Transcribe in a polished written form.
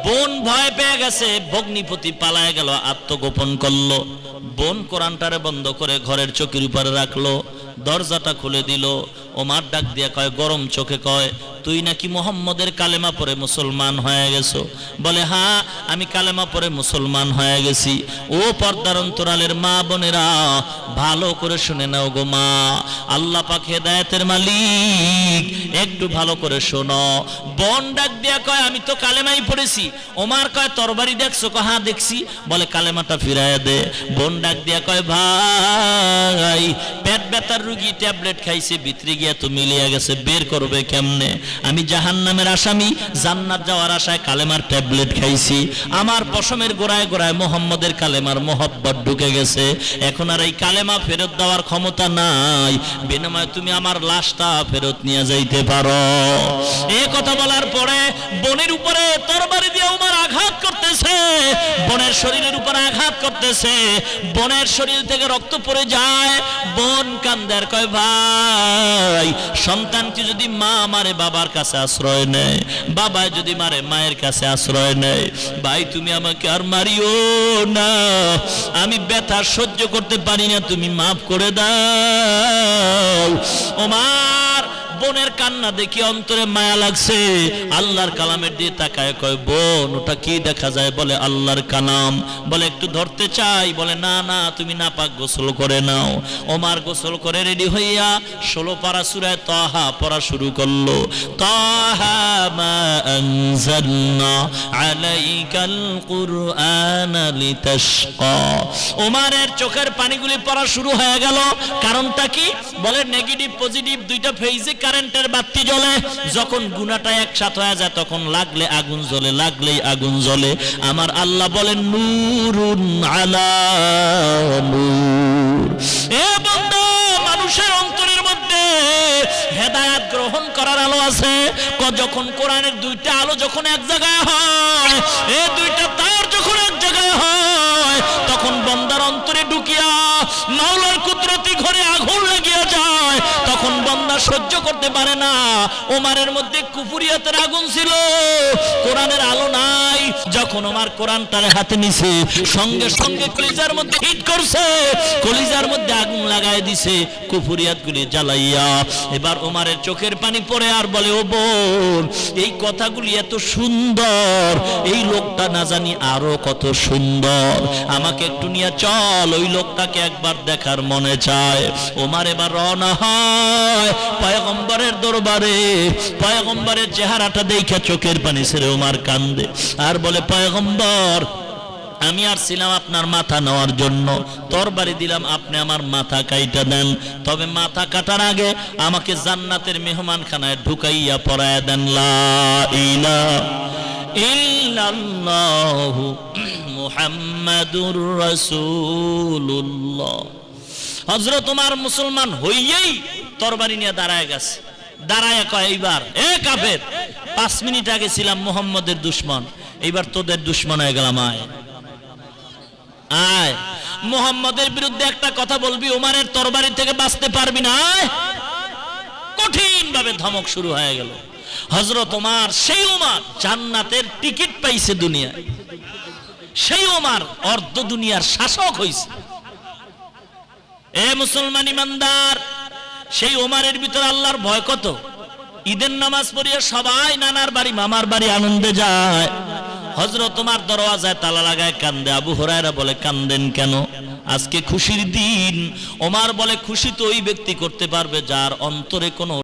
বোন ভয় পেয়ে গেছে, ভগ্নিপতি পালায় গেল, আত্মগোপন করলো। বোন কোরআনটারে বন্ধ করে ঘরের চৌকির উপরে রাখলো, দরজাটা খুলে দিল। ওমর ডাক দিয়ে কয়, গরম চোখে কয়, তুই নাকি মুহাম্মদের কালেমা পড়ে মুসলমান হয়ে গেছো? বলে, হ্যাঁ আমি কালেমা পড়ে মুসলমান হয়ে গেছি। ও পর্দার অন্তরালের মা বোনেরা, ভালো করে শুনে নাও গো মা, আল্লাহ পাক হেদায়েতের মালিক, একটু ভালো করে শোনো। বোন ডাক দিয়া কয়, আমি তো কালেমাই পড়েছি। ওমর কয়, তরবারি দেখছো? কয়, হ্যাঁ দেখছি। বলে, কালেমাটা ফিরাইয়া দে। বোন ডাক দিয়া কয়, ভাই পেট ব্যথার রুগী ট্যাবলেট খাইছে, ভিতরে গিয়া তো মিলিয়ে গেছে, বের করবে কেমনে? আমি জাহান্নামের আসামি, জান্নাত যাওয়ার আশায় কালেমার ট্যাবলেট খাইছি। আমার পশমের গোড়ায় গোড়ায় মুহাম্মদের কালেমার মোহব্বত ঢুকে গেছে। এখন আর এই কালেমা ফেরত দেওয়ার ক্ষমতা নাই, বিনিময়ে তুমি আমার লাশটা ফেরত নিয়ে যাইতে পারো। এই কথা বলার পরে বোনের উপরে তরবারি দিয়ে ওমর আঘাত করতেছে, বোনের শরীরের উপরে আঘাত করতেছে, বোনের শরীর থেকে রক্ত পড়ে যায়। বোন কান্দে আর কয়, ভাই সন্তানকে যদি মা মারে বাবার কাছে আশ্রয় নেয়, বাবা যদি মারে মায়ের কাছে আশ্রয় নেয়, ভাই তুমি আমাকে আর মারিও না, আমি ব্যথা সহ্য করতে পারি না, তুমি মাফ করে দাও। ওমর বোনের কান্না দেখি অন্তরে মায়া লাগছে, আল্লাহর কালামের দিয়ে তাকায় কয়, বোন ওটা কি দেখা যায়? বলে, আল্লাহর কালাম। বলে, একটু ধরতে চাই। বলে, না না, তুমি নাপাক গোসল করে নাও। ওমর গোসল করে রেডি হইয়া 16 পারা সূরা তাহা পড়া শুরু করলো। তাহা মা আনজালনা আলাইকাল কুরআনা লিতাশকা। ওমরের চোখের পানিগুলি পড়া শুরু হয়ে গেল। কারণটা কি? বলে, নেগেটিভ পজিটিভ দুইটা ফেজে কারেন্টের বাতি জ্বলে, যখন গুনাহটা একসাথে হয়ে যায় তখন লাগলে আগুন জ্বলে, লাগলেই আগুন জ্বলে। আমার আল্লাহ বলেন, নূরুন আলা নূর। এ বান্দা, মানুষের অন্তরের মধ্যে হেদায়েত গ্রহণ করার আলো আছে। যখন কোরআনের দুইটা আলো যখন এক জায়গায় হয়, এই দুইটা তার যখন এক জায়গায় হয়, তখন বান্দার অন্তরে ঢুকিয়া মাওলার কুদরতি ঘরে আগুন লাগিয়া যায়। তখন বান্দা সহ্য করতে পারে না। ওমরের মধ্যে কুফরিয়াতের আগুন ছিল, কোরআনের আলো নাই। যখন ওমর কোরআনটার হাতে নিছে, সঙ্গে সঙ্গে কলিজার মধ্যে হিট করছে, কলিজার মধ্যে আগুন লাগায় দিছে কুফরিয়াতগুলি জ্বালাইয়া। এবার ওমরের চোখের পানি পড়ে আর বলে, ও বোন, এই কথাগুলি এত সুন্দর, এই লোকটা না জানি আরো কত সুন্দর, আমাকে একটু নিয়ে চল, ওই লোকটাকে একবার দেখার মনে চায়। ওমর এবার রওনা হয় পয়গম্বরের দরবারে। পয়গম্বরের চেহারাটা দেখে চোখের পানি ছেড়ে ওমর কান্দে আর বলে, পয়গম্বর, আমি আসছিলাম আপনার মাথা নেওয়ার জন্য, তরবারি দিলাম, আপনি আমার মাথা কাইটা দেন, তবে মাথা কাটার আগে আমাকে জান্নাতের মেহমানখানায় ঢুকাইয়া পরায়া দেন, লা ইলাহা ইল্লাল্লাহু মুহাম্মাদুর রাসূলুল্লাহ। হযরত ওমর মুসলমান হইয়েই তরবারি নিয়ে দাঁড়ায় গেছে। দাঁড়ায় কয়, এইবার এ কাফের, 5 মিনিট আগে ছিলাম মুহাম্মদের দুশমন, এইবার তোদের দুশমন হয়ে গেলাম, আয় আয়, মুহাম্মদের বিরুদ্ধে একটা কথা বলবি, ওমরের তরবারি থেকে বাঁচতে পারবি না, আয়। কঠিন ভাবে ধমক শুরু হয়ে গেল। হযরত ওমর, সেই ওমর জান্নাতের টিকিট পাইছে দুনিয়ায়, সেই ওমর অর্ধ দুনিয়ার শাসক হইছে। এ মুসলমান ইমানদার, সেই ওমরের ভিতর আল্লাহর ভয় কত। ঈদের নামাজ পড়িয়ে সবাই নানার বাড়ি মামার বাড়ি আনন্দে যায়। হযরত ওমর দরওয়াজায় তালা লাগায় কান্দে। আবু হুরায়রা বলে, কান্দেন কেন? আজকে খুশির দিন। ওমর বলে, খুশি তো ওই ব্যক্তি করতে পারবে যার অন্তরে কোনো